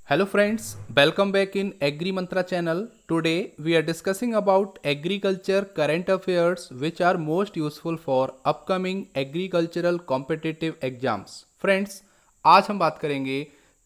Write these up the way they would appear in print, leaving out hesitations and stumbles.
Hello friends, welcome back in Agri Mantra channel. Today we are discussing about agriculture current affairs which are most useful for upcoming agricultural competitive exams. Friends, आज हम बात करेंगे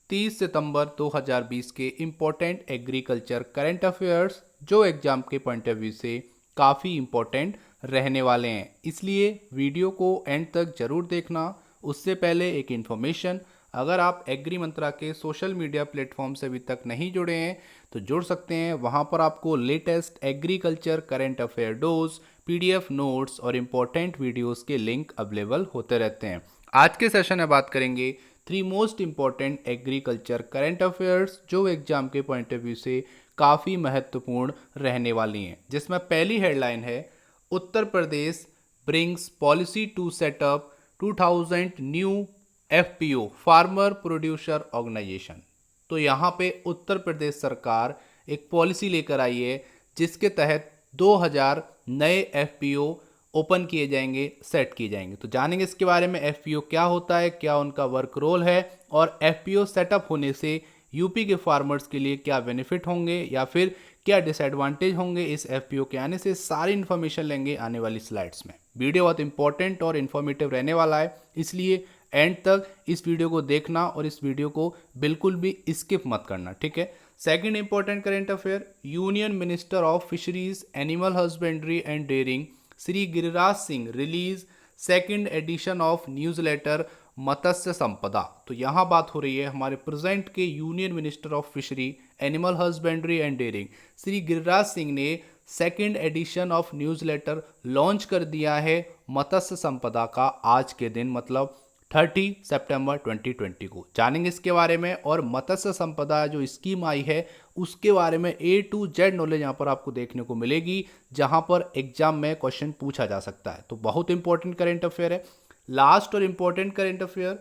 30 सितंबर 2020 के important agriculture current affairs जो exam के point of view से काफ़ी important रहने वाले हैं, इसलिए वीडियो को एंड तक ज़रूर देखना। उससे पहले एक इन्फॉर्मेशन, अगर आप एग्री मंत्रा के सोशल मीडिया प्लेटफॉर्म से अभी तक नहीं जुड़े हैं तो जुड़ सकते हैं। वहां पर आपको latest agriculture current affair dose, PDF notes और इम्पोर्टेंट वीडियोस के लिंक अवेलेबल होते रहते हैं। आज के सेशन में बात करेंगे 3 most important agriculture current affairs जो एग्जाम के पॉइंट ऑफ व्यू से काफ़ी महत्वपूर्ण रहने वाली हैं, जिसमें पहली हेडलाइन है Uttar Pradesh brings policy to set up 2000 new FPO farmer producer organisation. तो यहाँ पे उत्तर प्रदेश सरकार एक पॉलिसी लेकर आई है जिसके तहत 2000 नए एफपीओ ओपन किए जाएंगे, सेट किए जाएंगे। तो जानेंगे इसके बारे में, एफपीओ क्या होता है, क्या उनका वर्क रोल है और एफपीओ सेटअप होने से यूपी के फार्मर्स के लिए क्या बेनिफिट होंगे या फिर क्या डिसएडवांटेज होंगे इस एफपीओ के आने से। सारी इन्फॉर्मेशन लेंगे आने वाली स्लाइड्स में। वीडियो बहुत इंपॉर्टेंट और इन्फॉर्मेटिव रहने वाला है, इसलिए एंड तक इस वीडियो को देखना और इस वीडियो को बिल्कुल भी स्किप मत करना, ठीक है। Second important current affair, union minister of fisheries, animal husbandry and dairying Shri Giriraj Singh release second edition of newsletter Matsya Sampada. तो यहाँ बात हो रही है हमारे प्रेजेंट के union minister of fishery, animal husbandry and dairying Shri Giriraj Singh ने second edition of newsletter launch कर दिया है मत्स्य संपदा का आज के दिन, मतलब 30 सितंबर 2020 को। जानेंगे इसके बारे में और मत्स्य संपदा जो स्कीम आई है उसके बारे में A to Z नॉलेज यहाँ पर आपको देखने को मिलेगी, जहाँ पर एग्जाम में क्वेश्चन पूछा जा सकता है। तो बहुत इंपॉर्टेंट करंट अफेयर है। लास्ट और important current affair,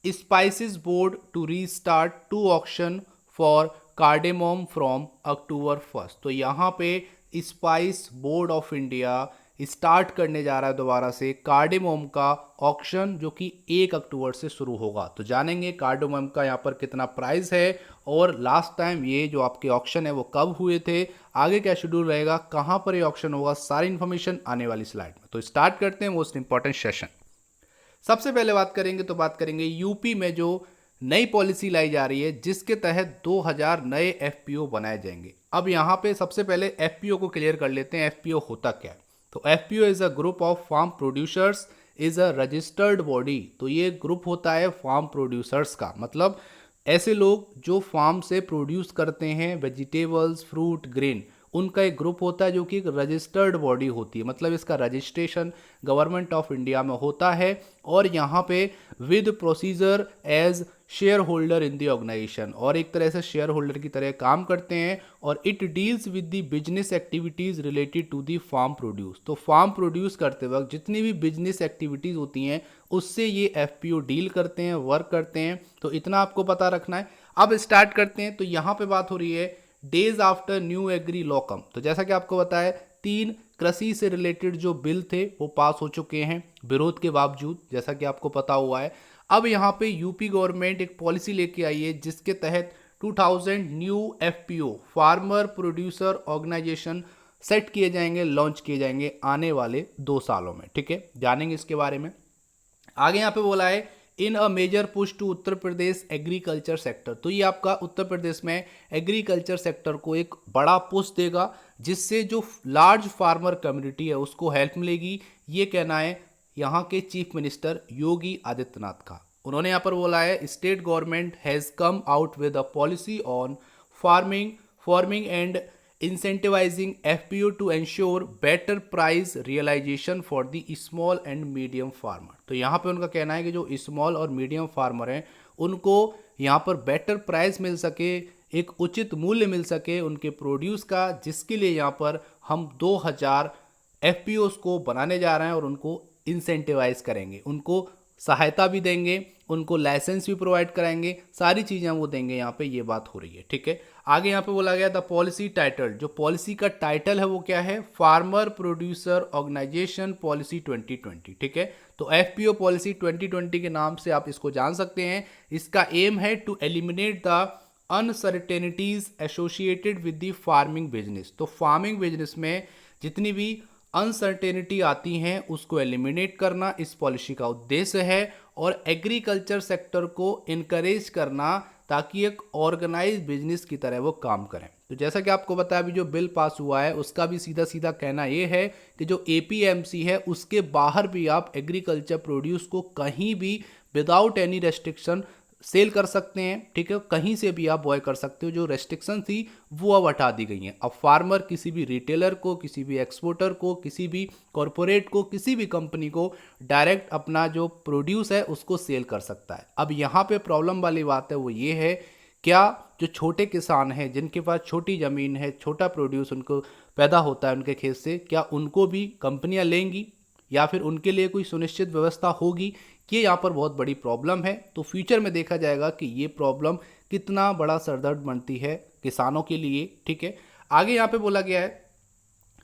spices board to restart 2 auction for cardamom from October 1। तो यहाँ पे spice board of India start करने जा रहा है दोबारा से कार्डेमोम का ऑक्शन, जो कि 1 अक्टूबर से शुरू होगा। तो जानेंगे कार्डेमोम का यहाँ पर कितना प्राइस है और लास्ट टाइम ये जो आपके ऑक्शन है वो कब हुए थे, आगे क्या शेड्यूल रहेगा, कहाँ पर ये ऑक्शन होगा, सारी इन्फॉर्मेशन आने वाली स्लाइड में। तो स्टार्ट करते हैं मोस्ट इंपॉर्टेंट सेशन। सबसे पहले बात करेंगे यूपी में जो नई पॉलिसी लाई जा रही है जिसके तहत 2000 नए एफपीओ बनाए जाएंगे। अब यहाँ पे सबसे पहले एफपीओ को क्लियर कर लेते हैं, एफपीओ होता क्या है। तो FPO is a group of farm producers is a registered body. तो ये ग्रुप होता है फार्म प्रोड्यूसर्स का, मतलब ऐसे लोग जो फार्म से प्रोड्यूस करते हैं वेजिटेबल्स, फ्रूट, ग्रेन, उनका एक ग्रुप होता है जो कि एक रजिस्टर्ड बॉडी होती है, मतलब इसका रजिस्ट्रेशन गवर्नमेंट ऑफ इंडिया में होता है और यहाँ पे with procedure as share holder in the organization, और एक तरह से शेयर होल्डर की तरह काम करते हैं। और it deals with the business activities related to the farm produce. तो फार्म प्रोड्यूस करते वक्त जितनी भी बिजनेस एक्टिविटीज होती हैं उससे ये एफपीओ डील करते हैं, वर्क करते हैं। तो इतना आपको पता रखना है। अब स्टार्ट करते हैं। तो यहाँ पे बात हो रही है days after new agri law come. तो जैसा कि आपको बताया 3 कृषि से रिलेटेड जो बिल थे वो पास हो चुके हैं विरोध के बावजूद, जैसा कि आपको पता हुआ है। अब यहाँ पे यूपी गवर्नमेंट एक पॉलिसी लेके आई है जिसके तहत 2000 new FPO farmer producer organization set किए जाएंगे, लॉन्च किए जाएंगे आने वाले 2 सालों में, ठीक है। जानेंगे इसके बारे में। आगे यहाँ पे बोला है in a major push to Uttar Pradesh agriculture sector. तो ये आपका उत्तर प्रदेश में एग्रीकल्चर सेक्टर को एक बड़ा पुश देगा जिससे जो लार्ज फार्मर कम्युनिटी है उसको हेल्प मिलेगी, ये कहना है यहाँ के चीफ मिनिस्टर योगी आदित्यनाथ का। उन्होंने यहाँ पर बोला है state government has come out with a policy on farming and incentivizing FPO to ensure better price realization for the small and medium farmer। तो यहाँ पे उनका कहना है कि जो स्मॉल और मीडियम फार्मर हैं उनको यहाँ पर बेटर प्राइस मिल सके, एक उचित मूल्य मिल सके उनके प्रोड्यूस का, जिसके लिए यहाँ पर हम 2000 एफपीओ को बनाने जा रहे हैं और उनको इंसेंटिवाइज करेंगे, उनको सहायता भी देंगे, उनको लाइसेंस भी प्रोवाइड कराएंगे, सारी चीज़ें वो देंगे। यहाँ पे ये बात हो रही है, ठीक है। आगे यहाँ पे बोला गया द पॉलिसी टाइटल, जो पॉलिसी का टाइटल है वो क्या है, फार्मर प्रोड्यूसर ऑर्गेनाइजेशन पॉलिसी 2020, ठीक है। तो एफपीओ पॉलिसी 2020 के नाम से आप इसको जान सकते हैं। इसका एम है to eliminate the uncertainties associated with the farming business. तो फार्मिंग बिजनेस में जितनी भी अनसर्टेनिटी आती हैं उसको एलिमिनेट करना इस पॉलिसी का उद्देश्य है, और एग्रीकल्चर सेक्टर को इनकरेज करना ताकि एक ऑर्गेनाइज बिजनेस की तरह वो काम करें। तो जैसा कि आपको बताया, अभी जो बिल पास हुआ है उसका भी सीधा सीधा कहना ये है कि जो एपीएमसी है उसके बाहर भी आप एग्रीकल्चर प्रोड्यूस को कहीं भी विदाउट एनी रेस्ट्रिक्शन सेल कर सकते हैं, ठीक है, कहीं से भी आप बॉय कर सकते हो। जो रेस्ट्रिक्शन थी वो अब हटा दी गई हैं। अब फार्मर किसी भी रिटेलर को, किसी भी एक्सपोर्टर को, किसी भी कॉरपोरेट को, किसी भी कंपनी को डायरेक्ट अपना जो प्रोड्यूस है उसको सेल कर सकता है। अब यहाँ पे प्रॉब्लम वाली बात है वो ये है, क्या जो छोटे किसान हैं जिनके पास छोटी ज़मीन है, छोटा प्रोड्यूस उनको पैदा होता है उनके खेत से, क्या उनको भी कंपनियां लेंगी या फिर उनके लिए कोई सुनिश्चित व्यवस्था होगी? ये यहाँ पर बहुत बड़ी प्रॉब्लम है। तो फ्यूचर में देखा जाएगा कि ये प्रॉब्लम कितना बड़ा सरदर्द बनती है किसानों के लिए, ठीक है। आगे यहाँ पे बोला गया है,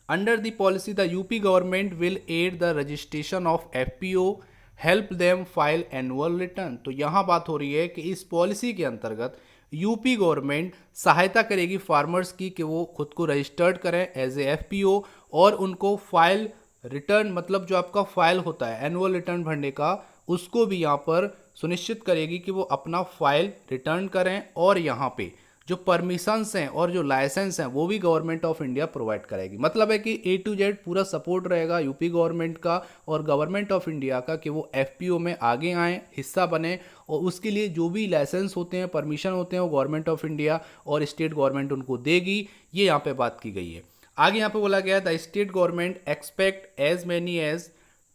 under the policy the UP government will aid the registration of FPO, help them file annual return. तो यहाँ बात हो रही है कि इस पॉलिसी के अंतर्गत यूपी गवर्नमेंट सहायता करेगी फार्मर्स की कि वो खुद को रजिस्टर्ड करें एज ए एफपीओ, और उनको फाइल रिटर्न, मतलब जो आपका फाइल होता है एनुअल रिटर्न भरने का, उसको भी यहाँ पर सुनिश्चित करेगी कि वो अपना फाइल रिटर्न करें। और यहाँ पे जो परमिशंस हैं और जो लाइसेंस हैं वो भी गवर्नमेंट ऑफ इंडिया प्रोवाइड करेगी। मतलब है कि A to Z पूरा सपोर्ट रहेगा यूपी गवर्नमेंट का और गवर्नमेंट ऑफ इंडिया का कि वो एफपीओ में आगे आएँ, हिस्सा बने, और उसके लिए जो भी लाइसेंस होते हैं, परमिशन होते हैं, वो गवर्नमेंट ऑफ इंडिया और स्टेट गवर्नमेंट उनको देगी। ये यहाँ पे बात की गई है। आगे यहाँ पे बोला गया है the state government expect as many as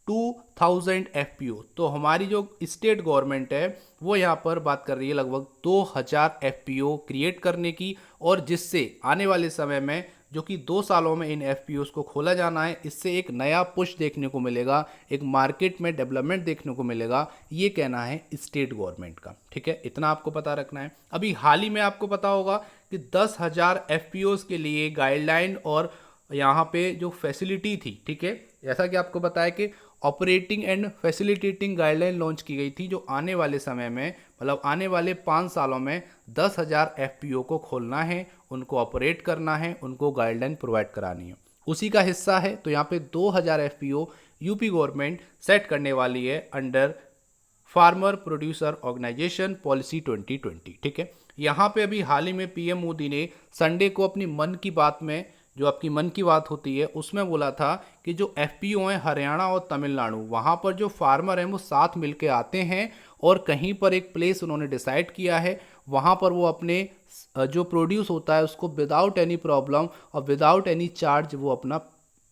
2000 FPO. तो हमारी जो स्टेट गवर्नमेंट है वो यहाँ पर बात कर रही है लगभग 2000 एफपीओ क्रिएट करने की, और जिससे आने वाले समय में जो कि 2 सालों में इन एफपीओस को खोला जाना है, इससे एक नया पुश देखने को मिलेगा, एक मार्केट में डेवलपमेंट देखने को मिलेगा। ये कहना है स्टेट गवर्नमेंट का, ठीक है, इतना आपको पता रखना है। अभी हाल ही में आपको पता होगा कि 10,000 एफपीओस के लिए गाइडलाइन और यहाँ पे जो फैसिलिटी थी, ठीक है, जैसा कि आपको बताया कि operating and facilitating guideline launch की गई थी, जो आने वाले समय में, मतलब आने वाले 5 सालों में 10,000 एफपीओ को खोलना है, उनको ऑपरेट करना है, उनको गाइडलाइन प्रोवाइड करानी है, उसी का हिस्सा है। तो यहाँ पे 2000 एफपीओ यूपी गवर्नमेंट सेट करने वाली है under farmer producer organization policy 2020, ठीक है। यहाँ पे अभी हाल ही में पीएम मोदी ने संडे को अपनी मन की बात में, जो आपकी मन की बात होती है उसमें बोला था कि जो एफपीओ हैं हरियाणा और तमिलनाडु, वहाँ पर जो फार्मर हैं वो साथ मिलके आते हैं और कहीं पर एक प्लेस उन्होंने डिसाइड किया है, वहाँ पर वो अपने जो प्रोड्यूस होता है उसको विदाउट एनी प्रॉब्लम और विदाउट एनी चार्ज वो अपना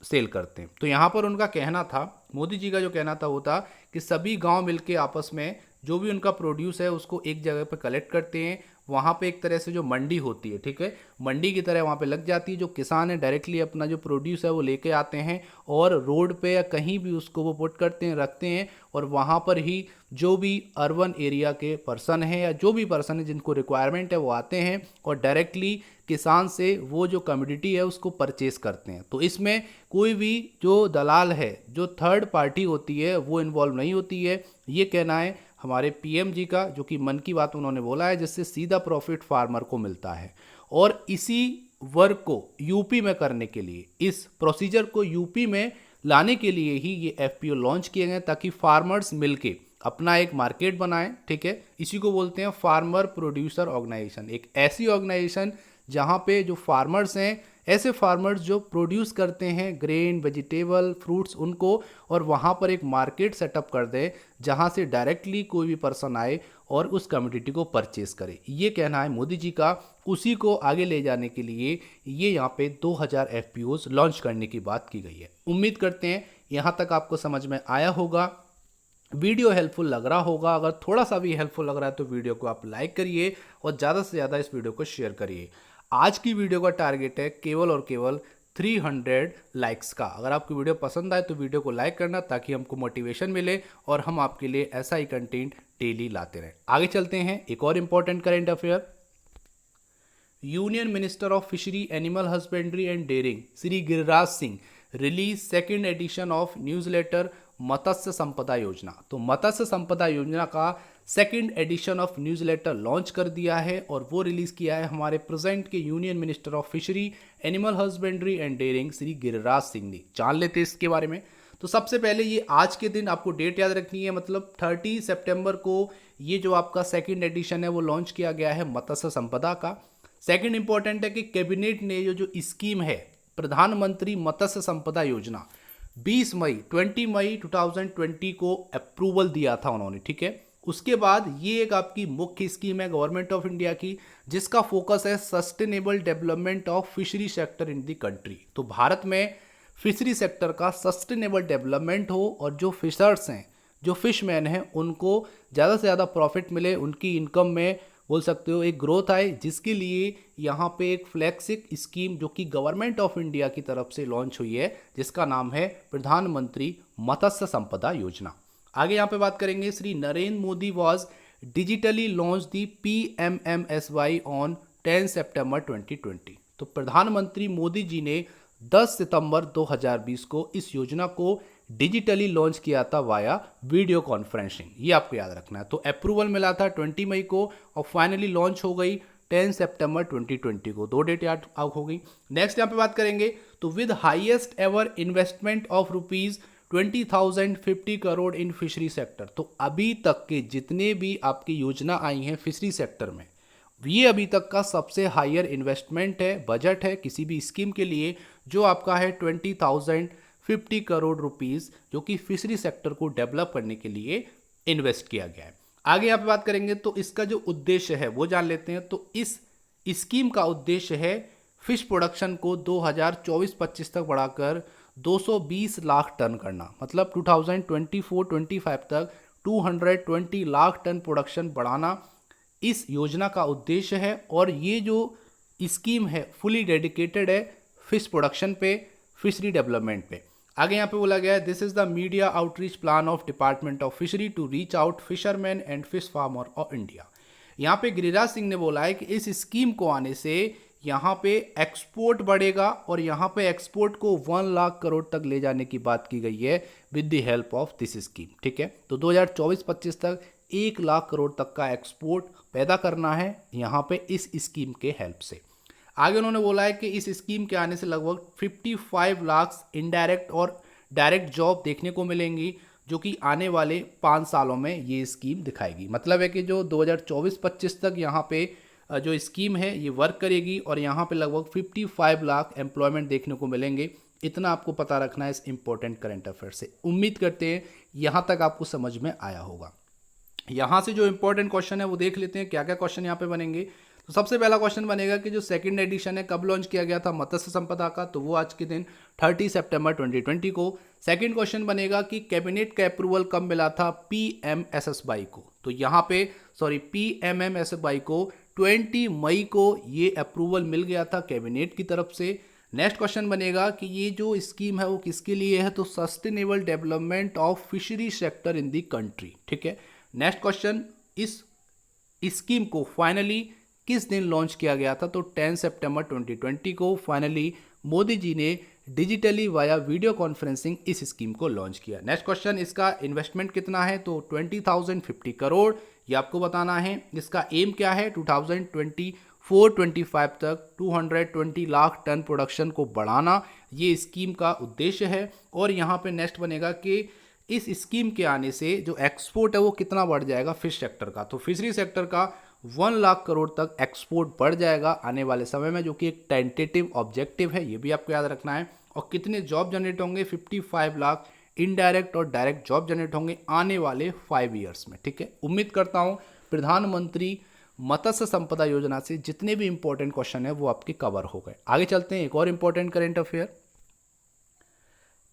सेल करते हैं। तो यहाँ पर उनका कहना था, मोदी जी का जो कहना था वो था कि सभी गांव मिलके आपस में जो भी उनका प्रोड्यूस है उसको एक जगह पर कलेक्ट करते हैं, वहाँ पे एक तरह से जो मंडी होती है, ठीक है, मंडी की तरह वहाँ पे लग जाती है। जो किसान है डायरेक्टली अपना जो प्रोड्यूस है वो लेके आते हैं और रोड पे या कहीं भी उसको वो पुट करते हैं, रखते हैं, और वहाँ पर ही जो भी अर्बन एरिया के पर्सन हैं या जो भी पर्सन है जिनको रिक्वायरमेंट है वो आते हैं और डायरेक्टली किसान से वो जो कमोडिटी है उसको परचेस करते हैं। तो इसमें कोई भी जो दलाल है, जो थर्ड पार्टी होती है, वो इन्वॉल्व नहीं होती है। ये कहना है हमारे पीएम जी का, जो कि मन की बात उन्होंने बोला है, जिससे सीधा प्रॉफिट फार्मर को मिलता है। और इसी वर्क को यूपी में करने के लिए, इस प्रोसीजर को यूपी में लाने के लिए ही ये एफपीओ लॉन्च किए गए, ताकि फार्मर्स मिलके अपना एक मार्केट बनाएं, ठीक है। इसी को बोलते हैं फार्मर प्रोड्यूसर ऑर्गेनाइजेशन, एक ऐसी ऑर्गेनाइजेशन जहाँ पे जो फार्मर्स हैं, ऐसे फार्मर्स जो प्रोड्यूस करते हैं ग्रेन, वेजिटेबल, फ्रूट्स, उनको, और वहाँ पर एक मार्केट सेटअप कर दे जहाँ से डायरेक्टली कोई भी पर्सन आए और उस कमोडिटी को परचेस करे। ये कहना है मोदी जी का। उसी को आगे ले जाने के लिए ये यहाँ पे 2000 एफपीओज लॉन्च करने की बात की गई है। उम्मीद करते हैं यहाँ तक आपको समझ में आया होगा, वीडियो हेल्पफुल लग रहा होगा। अगर थोड़ा सा भी हेल्पफुल लग रहा है तो वीडियो को आप लाइक करिए और ज़्यादा से ज़्यादा इस वीडियो को शेयर करिए। आज की वीडियो का टारगेट है केवल और केवल 300 लाइक्स का। अगर आपको वीडियो पसंद आए तो वीडियो को लाइक करना, ताकि हमको मोटिवेशन मिले और हम आपके लिए ऐसा ही कंटेंट डेली लाते रहें। आगे चलते हैं, एक और important current affair. Union minister of fishery, animal husbandry and dairying Shri Giriraj Singh release second edition of newsletter Matsya Sampada Yojana. तो मत्स्य संपदा योजना का second edition of newsletter launch कर दिया है और वो रिलीज़ किया है हमारे प्रेजेंट के union minister of fishery, animal husbandry and dairying Shri Giriraj Singh ने। जान लेते हैं इसके बारे में। तो सबसे पहले ये आज के दिन आपको डेट याद रखनी है, मतलब 30 सितंबर को ये जो आपका सेकंड एडिशन है वो लॉन्च किया गया है मत्स्य संपदा का। सेकंड इंपॉर्टेंट है कि कैबिनेट ने जो स्कीम है प्रधानमंत्री मत्स्य संपदा योजना 20 मई 2020 को अप्रूवल दिया था उन्होंने, ठीक है। उसके बाद ये एक आपकी मुख्य स्कीम है गवर्नमेंट ऑफ इंडिया की, जिसका फोकस है sustainable development of fishery sector in the country. तो भारत में फिशरी सेक्टर का सस्टेनेबल डेवलपमेंट हो और जो फिशर्स हैं, जो फिशमैन हैं, उनको ज़्यादा से ज़्यादा प्रॉफिट मिले, उनकी इनकम में बोल सकते हो एक ग्रोथ आए, जिसके लिए यहाँ पे एक फ्लैगशिप स्कीम जो कि गवर्नमेंट ऑफ इंडिया की तरफ से लॉन्च हुई है, जिसका नाम है प्रधानमंत्री मत्स्य संपदा योजना। आगे यहाँ पे बात करेंगे, Shri Narendra Modi was digitally launch the PMMSY on 10 सितंबर 2020। तो प्रधानमंत्री मोदी जी ने 10 सितंबर 2020 को इस योजना को डिजिटली लॉन्च किया था वाया वीडियो कॉन्फ्रेंसिंग। ये आपको याद रखना है। तो अप्रूवल मिला था 20 मई को और फाइनली लॉन्च हो गई 10 सितंबर 2020 को। 2 डेट याद आउट हो गई। नेक्स्ट यहाँ पे बात करेंगे, तो with highest ever investment of ₹20,050 crore in fishery sector. तो अभी तक के जितने भी आपकी योजना आई हैं फिशरी सेक्टर में, ये अभी तक का सबसे हायर इन्वेस्टमेंट है, बजट है किसी भी स्कीम के लिए, जो आपका है 20,050 करोड़ रुपीस, जो कि फिशरी सेक्टर को डेवलप करने के लिए इन्वेस्ट किया गया है। आगे यहाँ पे बात करेंगे, तो इसका जो उद्देश्य है वो जान लेते हैं। तो इस स्कीम का उद्देश्य है फिश प्रोडक्शन को 2024-25 तक बढ़ाकर 220 लाख टन करना, मतलब 2024-25 तक 220 लाख टन प्रोडक्शन बढ़ाना इस योजना का उद्देश्य है। और ये जो स्कीम है फुली डेडिकेटेड है फिश प्रोडक्शन पे, फिशरी डेवलपमेंट पे। आगे यहाँ पे बोला गया है, this is the media outreach plan of department of fishery to reach out fisherman and fish farmer of India. यहाँ पे गिरिराज सिंह ने बोला है कि इस स्कीम को आने से यहाँ पे एक्सपोर्ट बढ़ेगा और यहाँ पे एक्सपोर्ट को 1 लाख करोड़ तक ले जाने की बात की गई है with the help of this scheme, ठीक है। तो 2024-25 तक 1 लाख करोड़ तक का एक्सपोर्ट पैदा करना है यहाँ पे इस स्कीम के हेल्प से। आगे उन्होंने बोला है कि इस स्कीम के आने से लगभग 55 लाख इनडायरेक्ट और डायरेक्ट जॉब देखने को मिलेंगी, जो कि आने वाले 5 सालों में ये स्कीम दिखाएगी। मतलब है कि जो 2024-25 तक यहाँ पे जो स्कीम है ये वर्क करेगी और यहाँ पे लगभग 55 लाख एम्प्लॉयमेंट देखने को मिलेंगे। इतना आपको पता रखना है इस इंपॉर्टेंट करंट अफेयर से। उम्मीद करते हैं यहाँ तक आपको समझ में आया होगा। यहाँ से जो इंपॉर्टेंट क्वेश्चन है वो देख लेते हैं, क्या क्या क्वेश्चन यहाँ पे बनेंगे। तो सबसे पहला क्वेश्चन बनेगा कि जो सेकंड एडिशन है कब लॉन्च किया गया था मत्स्य संपदा का, तो वो आज के दिन 30 सितंबर 2020 को। सेकंड क्वेश्चन बनेगा कि कैबिनेट का अप्रूवल कब मिला था PMSSY को, तो यहाँ पे PMMSY को 20 मई को ये अप्रूवल मिल गया था कैबिनेट की तरफ से। नेक्स्ट क्वेश्चन बनेगा कि ये जो स्कीम है वो किसके लिए है, तो sustainable development of fishery sector in the country, ठीक है। नेक्स्ट क्वेश्चन, इस स्कीम को फाइनली किस दिन लॉन्च किया गया था, तो 10 सितंबर 2020 को फाइनली मोदी जी ने डिजिटली वाया वीडियो कॉन्फ्रेंसिंग इस स्कीम को लॉन्च किया। नेक्स्ट क्वेश्चन, इसका इन्वेस्टमेंट कितना है, तो 20,050 करोड़, ये आपको बताना है। इसका एम क्या है, 2024-25 तक 220 लाख टन प्रोडक्शन को बढ़ाना, ये स्कीम का उद्देश्य है। और यहाँ पे नेक्स्ट बनेगा कि इस स्कीम के आने से जो एक्सपोर्ट है वो कितना बढ़ जाएगा फिश सेक्टर का, तो फिशरी सेक्टर का 1 लाख करोड़ तक एक्सपोर्ट बढ़ जाएगा आने वाले समय में, जो कि एक टेंटेटिव ऑब्जेक्टिव है, ये भी आपको याद रखना है। और कितने जॉब जनरेट होंगे, 55 लाख इनडायरेक्ट और डायरेक्ट जॉब जनरेट होंगे आने वाले 5 ईयर्स में, ठीक है। उम्मीद करता हूँ प्रधानमंत्री मत्स्य संपदा योजना से जितने भी इंपॉर्टेंट क्वेश्चन है वो आपके कवर हो गए। आगे चलते हैं, एक और important current affair.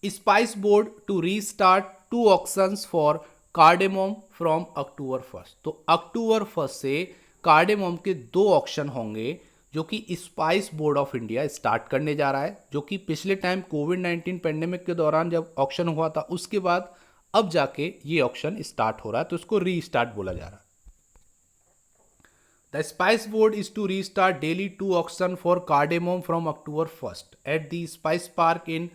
Spice board to restart 2 auctions for cardamom from October 1। तो अक्टूबर 1 से कार्डेमोम के 2 ऑक्शन होंगे जो कि spice board of India start करने जा रहा है, जो कि पिछले टाइम कोविड-19 पेंडेमिक के दौरान जब ऑक्शन हुआ था उसके बाद अब जाके ये ऑक्शन स्टार्ट हो रहा है, तो इसको रीस्टार्ट बोला जा रहा है। The spice board is to restart daily 2 auction for cardamom from October 1 at the spice park in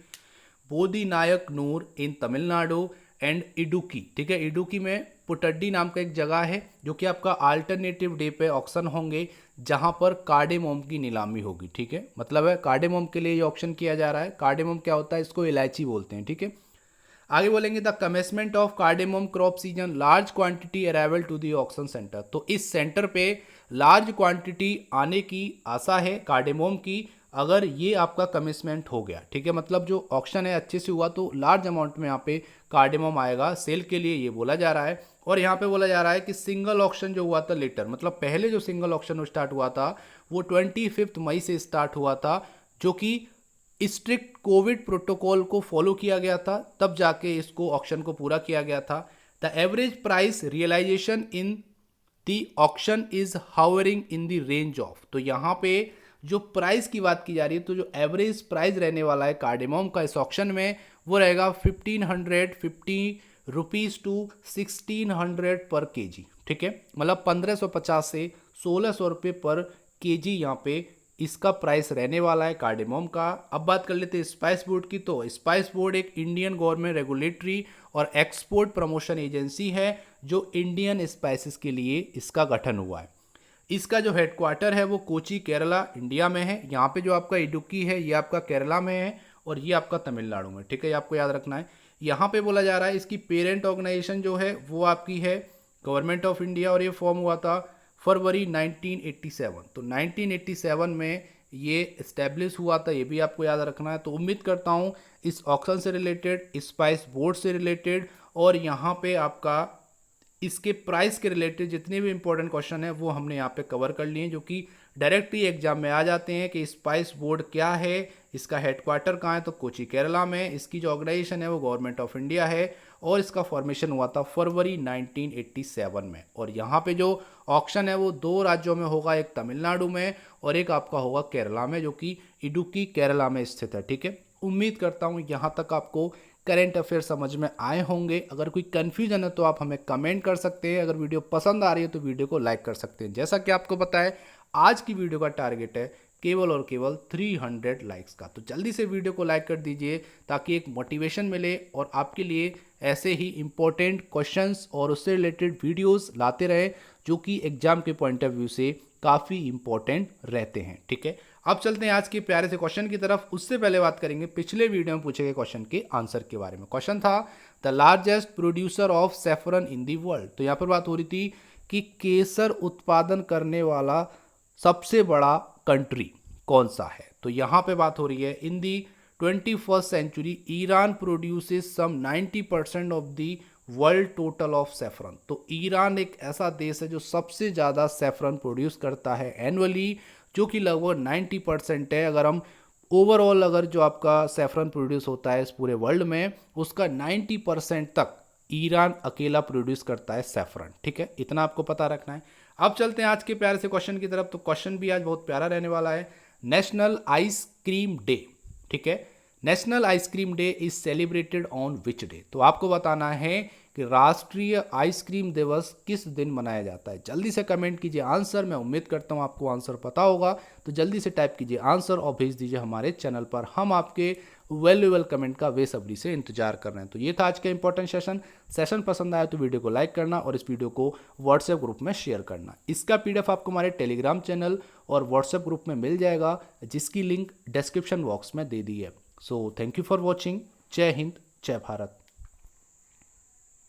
Bodinayakanur in Tamil Nadu and Idukki, ठीक है। इडुकी में पुटड्डी नाम का एक जगह है जो कि आपका अल्टरनेटिव डे पे ऑक्शन होंगे जहां पर कार्डेमोम की नीलामी होगी। ठीक है, मतलब है कार्डेमोम के लिए ये ऑक्शन किया जा रहा है। कार्डेमोम क्या होता है, इसको इलायची बोलते हैं। ठीक है, आगे बोलेंगे the commencement of cardamom crop season, large quantity arrival to the auction centre. तो इस सेंटर पे लार्ज क्वांटिटी आने की आशा है कार्डेमोम की, अगर ये आपका कमिटमेंट हो गया। ठीक है, मतलब जो ऑक्शन है अच्छे से हुआ तो लार्ज अमाउंट में यहाँ पे कार्डेमोम आएगा सेल के लिए, ये बोला जा रहा है। और यहाँ पे बोला जा रहा है कि सिंगल ऑक्शन जो हुआ था लेटर, मतलब पहले जो सिंगल ऑक्शन स्टार्ट हुआ था वो 25 मई से स्टार्ट हुआ था, जो कि स्ट्रिक्ट कोविड प्रोटोकॉल को फॉलो किया गया था, तब जाके इसको ऑक्शन को पूरा किया गया था। The average price realisation in the auction is hovering in the range of, तो यहाँ पे जो प्राइस की बात की जा रही है तो जो एवरेज प्राइस रहने वाला है कार्डेमोम का इस ऑक्शन में वो रहेगा 1550 रुपीज़ टू 1600 पर केजी। ठीक है, मतलब 1550 से 1600 रुपये पर केजी यहाँ पे इसका प्राइस रहने वाला है कार्डेमोम का। अब बात कर लेते हैं स्पाइस बोर्ड की। तो स्पाइस बोर्ड एक इंडियन गवर्नमेंट रेगुलेटरी और एक्सपोर्ट प्रमोशन एजेंसी है जो इंडियन स्पाइसेस के लिए इसका गठन हुआ है। इसका जो हेडक्वार्टर है वो कोची केरला इंडिया में है। यहाँ पे जो आपका इडुक्की है ये आपका केरला में है और ये आपका तमिलनाडु में। ठीक है, ये आपको याद रखना है। यहाँ पे बोला जा रहा है इसकी पेरेंट ऑर्गेनाइजेशन जो है वो आपकी है गवर्नमेंट ऑफ इंडिया और ये फॉर्म हुआ था फरवरी 1987। तो 1987 में ये इस्टेब्लिश हुआ था, ये भी आपको याद रखना है। तो उम्मीद करता हूँ इस ऑक्शन से रिलेटेड, स्पाइस बोर्ड से रिलेटेड और यहाँ पे आपका इसके प्राइस के रिलेटेड जितने भी इंपॉर्टेंट क्वेश्चन है वो हमने यहाँ पे कवर कर लिए हैं, जो कि डायरेक्टली एग्जाम में आ जाते हैं कि स्पाइस बोर्ड क्या है, इसका हेडक्वार्टर कहाँ है, तो कोची केरला में, इसकी जो ऑर्गेनाइजेशन है वो गवर्नमेंट ऑफ इंडिया है और इसका फॉर्मेशन हुआ था फरवरी 1987 में। और यहाँ पे जो ऑक्शन है वो 2 राज्यों में होगा, एक तमिलनाडु में और एक आपका होगा केरला में, जो कि इडुक्की केरला में स्थित है। ठीक है, उम्मीद करता हूँ यहाँ तक आपको करेंट अफेयर समझ में आए होंगे। अगर कोई कन्फ्यूजन है तो आप हमें कमेंट कर सकते हैं। अगर वीडियो पसंद आ रही है तो वीडियो को लाइक कर सकते हैं। जैसा कि आपको पता है आज की वीडियो का टारगेट है केवल और केवल 300 लाइक्स का, तो जल्दी से वीडियो को लाइक कर दीजिए ताकि एक मोटिवेशन मिले और आपके लिए ऐसे ही इंपॉर्टेंट क्वेश्चंस और उससे रिलेटेड वीडियोस लाते रहे जो कि एग्जाम के पॉइंट ऑफ व्यू से काफ़ी इंपॉर्टेंट रहते हैं। ठीक है, अब चलते हैं आज के प्यारे से क्वेश्चन की तरफ। उससे पहले बात करेंगे पिछले वीडियो में पूछे गए क्वेश्चन के आंसर के बारे में। क्वेश्चन था the largest producer of saffron in the world. तो यहाँ पर बात हो रही थी कि केसर उत्पादन करने वाला सबसे बड़ा कंट्री कौन सा है। तो यहाँ पे बात हो रही है in the 21st century Iran produces some 90% of the world total of saffron. तो ईरान एक ऐसा देश है जो सबसे ज़्यादा सेफरन प्रोड्यूस करता है एनुअली, जो कि लगभग 90% है। अगर हम ओवरऑल अगर जो आपका सेफरन प्रोड्यूस होता है इस पूरे वर्ल्ड में उसका 90% तक ईरान अकेला प्रोड्यूस करता है सेफरन। ठीक है, इतना आपको पता रखना है। अब चलते हैं आज के प्यारे से क्वेश्चन की तरफ। तो क्वेश्चन भी आज बहुत प्यारा रहने वाला है। नेशनल आइसक्रीम डे, ठीक है, national ice cream day is celebrated on which day. तो आपको बताना है कि राष्ट्रीय आइसक्रीम दिवस किस दिन मनाया जाता है। जल्दी से कमेंट कीजिए आंसर। मैं उम्मीद करता हूँ आपको आंसर पता होगा, तो जल्दी से टाइप कीजिए आंसर और भेज दीजिए हमारे चैनल पर। हम आपके वैल्यूएबल कमेंट का बेसब्री से इंतजार कर रहे हैं। तो ये था आज का इंपॉर्टेंट सेशन पसंद आया तो वीडियो को लाइक करना और इस वीडियो को व्हाट्सएप ग्रुप में शेयर करना। इसका पीडीएफ आपको हमारे टेलीग्राम चैनल और व्हाट्सएप ग्रुप में मिल जाएगा, जिसकी लिंक डिस्क्रिप्शन बॉक्स में दे दी है। So thank you for watching. जय हिंद, जय भारत।